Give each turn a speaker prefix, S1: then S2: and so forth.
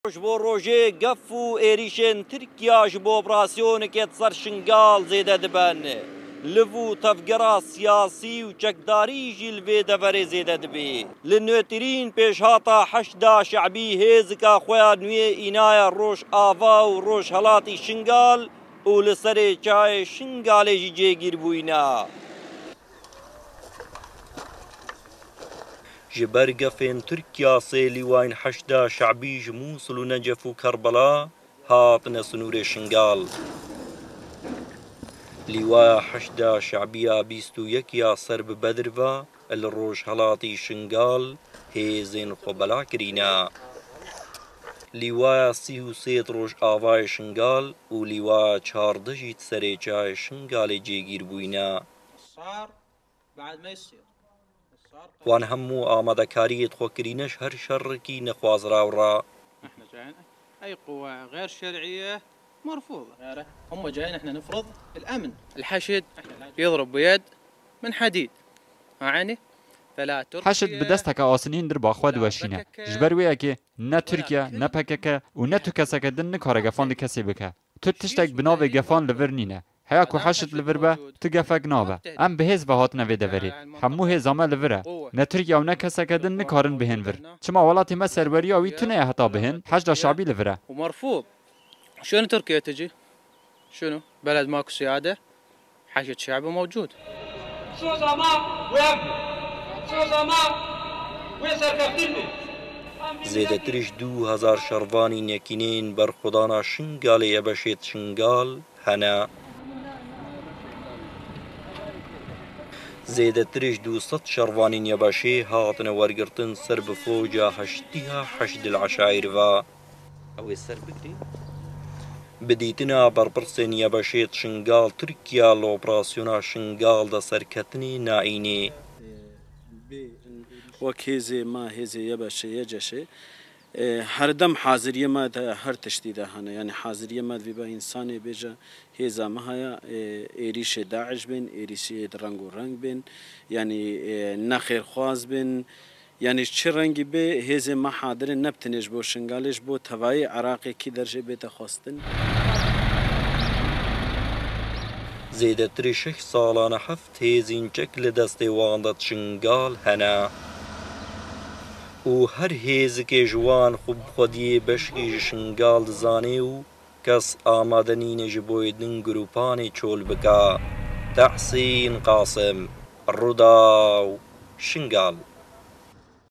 S1: بۆ ڕۆژێ گەف و ئێریشێن ترکیاش بۆ ئۆپراسیۆنێکێت سەر شنگاڵ زێدە دەبەن لڤ و تەفگەرا سیاسی و چەکداریژی لێ دەڤەرێ زێدە دەبێ لە نوێترین پێشهاتە حەشدا شەعبی هێزکا خۆیان نوێ ئینایە ڕۆژ ئاوا و ڕۆژ هەڵاتی شنگاڵ و لەسەرێ چای شنگالێژی جێگیر بووینە ji ber gefên Tirkiya sê lîwayên heşda şeعبî ji Mûsul û Necef û Kerbela hatine sinûrê şingal. Lîwaya heşda şeعبîya bîst û yekiya ser bi Bedr ve li rojhelatî şingal hêzên xwe bela kirîne. Lîwaya sî û sêt rojavayê şingal û lîwaya çardeh jî serê çayê şingalê cêgîr bûyne. وان هەموو ئامادەکاریت خۆکرینەش هەر شەڕێکی نەخوازراوڕا
S2: أي قوة غير شرعية مرفوضة. هم جايين احنا نفرض الأمن. الحشد يضرب بيد من حديد. معاني؟ فلا تركيا
S3: حشد بدستك آسنين در باخواد وشینه. جبر ویا که نه ترکیه نه پککه و نه تو کسک دن نکاره گفان دی کسی بکه. تو تشتک بناو گفان لور نینه. هیا کو حشد لور به تو گفک نابه. ام بهز و هات نویده وری. همو هزامه لوره. نه ترکیه و نه کسک دن نکارن بهن ور. چما ولاتی ما سروریا وی تو نه حتا بهن. حشد شعبی لوره.
S2: ومرفوض. شنو تركيا تجي؟ شنو؟ بلد ماكو سيادة حشد شعبي موجود.
S4: شو زمان وين؟ شو زمان وين سركفتني؟
S1: زێدەتریش 2000 شەڕوانی نێکینین بەرخودانە شنگالێ یەبەشێت شنگال هەنە. زێدەتریش 200 شەڕوانی یەبەشێ هاتنە وەرگرتن سەر بە فۆجا هەشتیها حەشد العەشایرڤە. ئەوێ سەر بگرین؟ بدیتنا بەرپرسên یەبەشێت شنگال تورکیا لە ئۆپراسیۆنا شنگال دە سەرکەتنی نائینێ.
S5: وەک هێزێ ما هێزێ یەبەشێ یەجەشێ هەردەم حازریە ما هەر تشتیدا هەنە یعنی حازریە ما بێ بە ئینسانێ بێژە هێزا مە هەیە ئێریشێ داعش بێن ئێریشێ ڕەنگ و ڕەنگ بێن یعنی نەخێرخواز بێن یعنی چ ڕەنگی بێ هێزێ مە حادرن نەبتنێش بۆ شنگالێش بۆ تەوایە عراقێکی دەرژێ بێتە خواستن.
S1: زێدەتری 6 ساڵانە هەفت هێزینچەک لە دەستێ واندە شنگال هەنە و هەر هێزکێ ژوان خوب خودیێ بەشکی ji شنگال دزانێ و کەس ئامادە نینە ji بۆیدن گروپانێ چۆل بکە. تەحسین قاسم ڕوودا و شنگال.